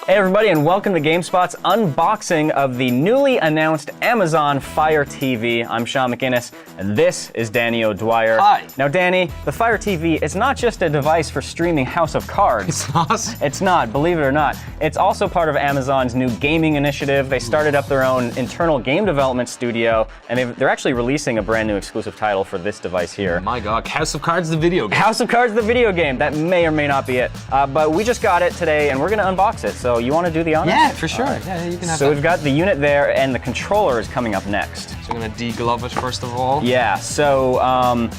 Hey everybody, and welcome to GameSpot's unboxing of the newly announced Amazon Fire TV. I'm Sean McInnes, and this is Danny O'Dwyer. Hi. Now Danny, the Fire TV is not just a device for streaming House of Cards. It's not? It's not, believe it or not. It's also part of Amazon's new gaming initiative. They started up their own internal game development studio, and they're actually releasing a brand new exclusive title for this device here. My God, House of Cards, the video game. House of Cards, the video game. That may or may not be it. But we just got it today, and we're going to unbox it. So you want to do the honors? Yeah, for sure. Right. Yeah, you can have So that. we've got the unit there, and the controller is coming up next. So I'm gonna deglove it first of all. Yeah, so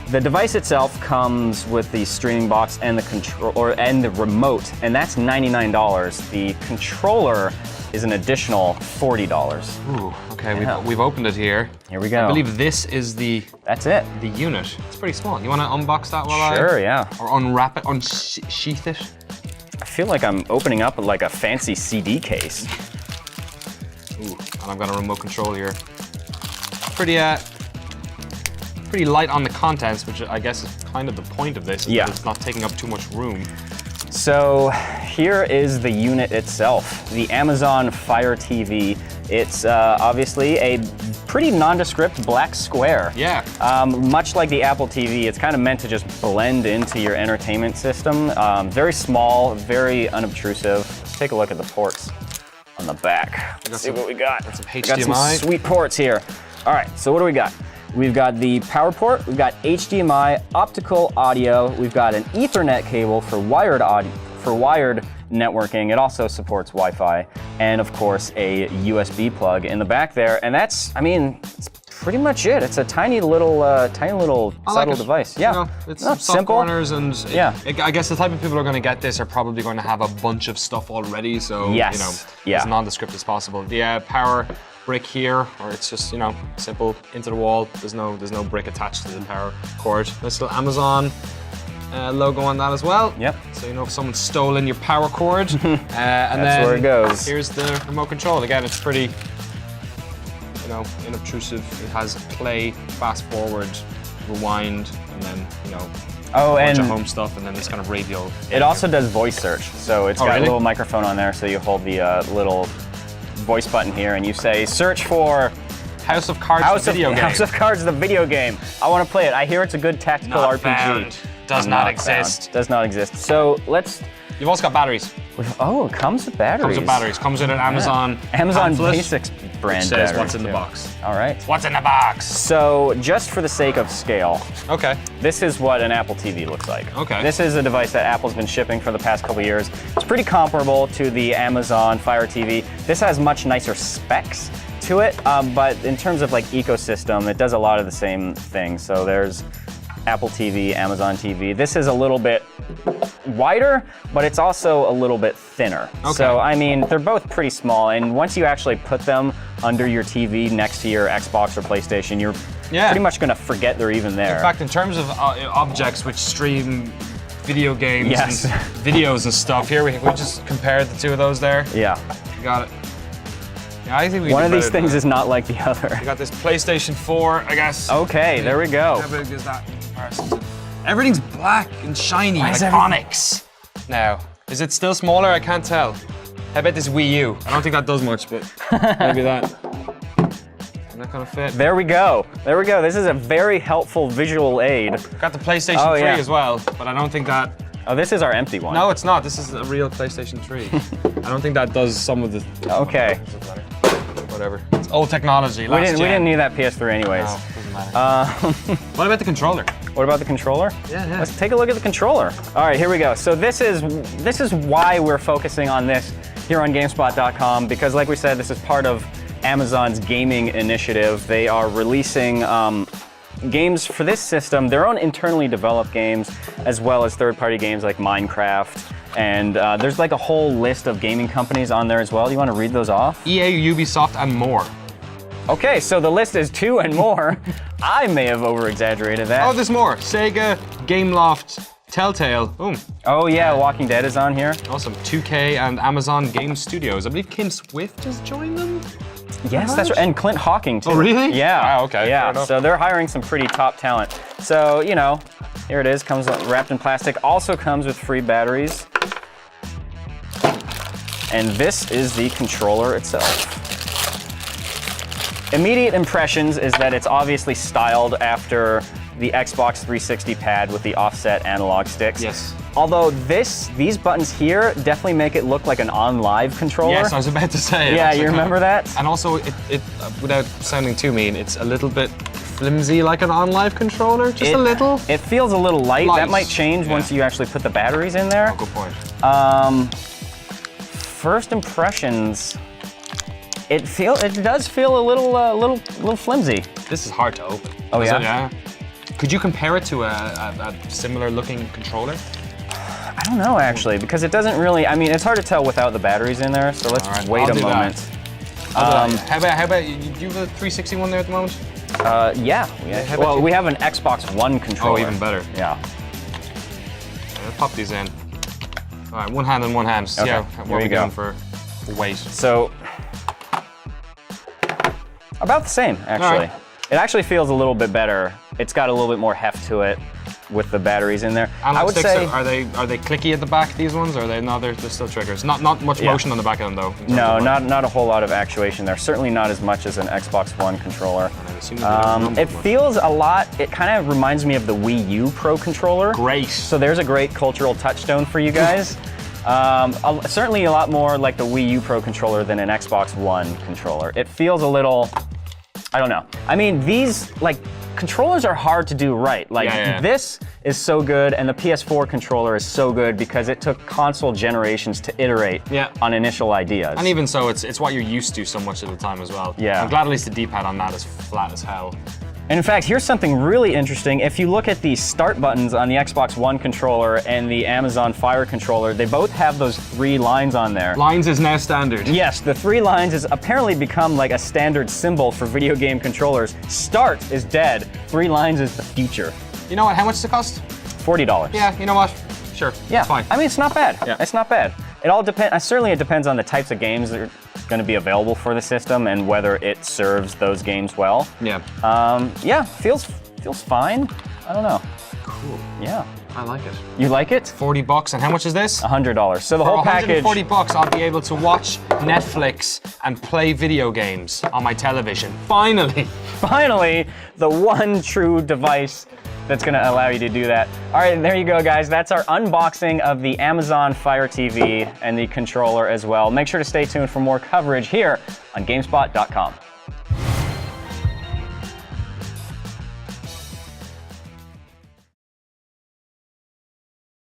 the device itself comes with the streaming box and the control and the remote, and that's $99. The controller is an additional $40. Ooh, okay, Yeah. we've opened it here. Here we go. I believe this is the That's it. unit. It's pretty small. You wanna unbox that while Sure, yeah. Or unwrap it, unsheath it? I feel like I'm opening up like a fancy CD case. Ooh, and I've got a remote control here. Pretty light on the contents, which I guess is kind of the point of this, is Yeah. that it's not taking up too much room. So here is the unit itself, the Amazon Fire TV. It's obviously a pretty nondescript black square. Yeah. Much like the Apple TV, it's kind of meant to just blend into your entertainment system. Very small, very unobtrusive. Let's take a look at the ports on the back. Let's see what we got. Got some We got some HDMI. sweet ports here. All right, so what do we got? We've got the power port, we've got HDMI, optical audio, we've got an Ethernet cable for wired audio, for wired networking. It also supports Wi-Fi, and of course a USB plug in the back there. And that's, I mean, it's pretty much it. It's a tiny little I like subtle it. device. Yeah, You know, it's No, soft simple. corners, and Yeah. I guess the type of people who are going to get this are probably going to have a bunch of stuff already. So Yes. you know, Yeah. as nondescript as possible. The power brick here, or it's just simple into the wall. There's no brick attached to the power cord. Nice little Amazon logo on that as well. Yep. So you know if someone's stolen your power cord. And That's then where it goes. Here's the remote control. Again, it's pretty, inobtrusive. It has play, fast forward, rewind, and then Oh, a bunch and of home stuff, and then this kind of radio. it also does voice search. So it's got really? a little microphone on there, so you hold the little voice button here, and you say, "Search for House of Cards video game. House of Cards, the video game. I want to play it. I hear it's a good tactical Not RPG. found. Does not exist. Found. Does not exist. So let's. You've also got batteries. Oh, it comes with batteries. Comes with batteries. Comes with an Amazon. Amazon pamphlet, Basics brand which says batteries, what's in the too. box. All right. What's in the box? So just for the sake of scale, Okay. this is what an Apple TV looks like. Okay. This is a device that Apple's been shipping for the past couple years. It's pretty comparable to the Amazon Fire TV. This has much nicer specs to it, but in terms of like ecosystem, it does a lot of the same things. So there's Apple TV, Amazon TV. This is a little bit wider, but it's also a little bit thinner. Okay. So I mean, they're both pretty small, and once you actually put them under your TV next to your Xbox or PlayStation, you're pretty much gonna forget they're even there. In fact, in terms of objects which stream video games Yes. and videos and stuff, here we just compared the two of those there. Yeah. You got it. Yeah, I think we One do of these better than things that. is not like the other. We got this PlayStation 4, I guess. Okay, there we go. How big is that? Everything's black and shiny, Why like is everything- Onyx. Now, is it still smaller? I can't tell. How about this Wii U? I don't think that does much, but maybe that. Isn't that kind of fit? There we go. There we go. This is a very helpful visual aid. Got the PlayStation 3 yeah. as well, but I don't think that. Oh, this is our empty one. No, it's not. This is a real PlayStation 3. I don't think that does some of the. Okay. Whatever. It's old technology. We didn't need that PS3 anyways. No, doesn't matter. What about the controller? What about the controller? Yeah. Let's take a look at the controller. All right, here we go. So this is why we're focusing on this here on GameSpot.com, because like we said, this is part of Amazon's gaming initiative. They are releasing games for this system, their own internally developed games, as well as third-party games like Minecraft. And there's like a whole list of gaming companies on there as well. Do you want to read those off? EA, Ubisoft, and more. Okay, so the list is 2 and more. I may have over-exaggerated that. Oh, there's more. Sega, Gameloft, Telltale. Boom. Oh yeah, Walking Dead is on here. Awesome. 2K and Amazon Game Studios. I believe Kim Swift has joined them. Yes, that's right. And Clint Hawking too. Oh, really? Yeah. Wow, okay, fair Yeah. enough. So they're hiring some pretty top talent. So, you know, here it is. Comes wrapped in plastic. Also comes with free batteries. and this is the controller itself. Immediate impressions is that it's obviously styled after the Xbox 360 pad with the offset analog sticks. Yes. Although these buttons here definitely make it look like an OnLive controller. Yes, I was about to say. Yeah, you remember that? And also, it without sounding too mean, it's a little bit flimsy like an OnLive controller, just a little. It feels a little light. Light. That might change once you actually put the batteries in there. Oh, good point. First impressions, it does feel a little flimsy. This is hard to open. Oh, Is yeah? it? Yeah. Could you compare it to a similar looking controller? I don't know actually, because it doesn't really. I mean, it's hard to tell without the batteries in there. So let's All right, wait I'll a do that. moment. How about you have a 360 one there at the moment? Yeah. how about Well, you- we have an Xbox One controller. Oh, even better. Yeah. Let's pop these in. All right, one hand and one hand. See Okay, how, here what we we're go. doing for weight. So about the same actually. right. It actually feels a little bit better. It's got a little bit more heft to it with the batteries in there. I would Sticks, say are they clicky at the back? These ones, or are they? No, they're still triggers. Not much Yeah. motion on the back of them though. in terms no, of not a whole lot of actuation there. Certainly not as much as an Xbox One controller. I assume they don't rumble It much. feels a lot. It kind of reminds me of the Wii U Pro controller. Great. So there's a great cultural touchstone for you guys. Certainly a lot more like the Wii U Pro controller than an Xbox One controller. It feels a little, I don't know. I mean, these controllers are hard to do right. Yeah. This is so good, and the PS4 controller is so good because it took console generations to iterate on initial ideas. And even so, it's what you're used to so much of the time as well. Yeah. I'm glad at least the D-pad on that is flat as hell. And in fact, here's something really interesting. If you look at the start buttons on the Xbox One controller and the Amazon Fire controller, they both have those 3 lines on there. Lines is now standard. Yes, the 3 lines has apparently become like a standard symbol for video game controllers. Start is dead. 3 lines is the future. You know what? How much does it cost? $40. Yeah. You know what? Sure. Yeah, It's fine. I mean, it's not bad. Yeah. It's not bad. It all depends. Certainly, it depends on the types of games that are going to be available for the system and whether it serves those games well. Yeah. Yeah, feels fine. I don't know. Cool. Yeah, I like it. you like it? $40, and how much is this? $100. So the whole For package. $140, I'll be able to watch Netflix and play video games on my television. Finally. Finally, the one true device that's going to allow you to do that. All right, there you go, guys. That's our unboxing of the Amazon Fire TV and the controller as well. Make sure to stay tuned for more coverage here on GameSpot.com.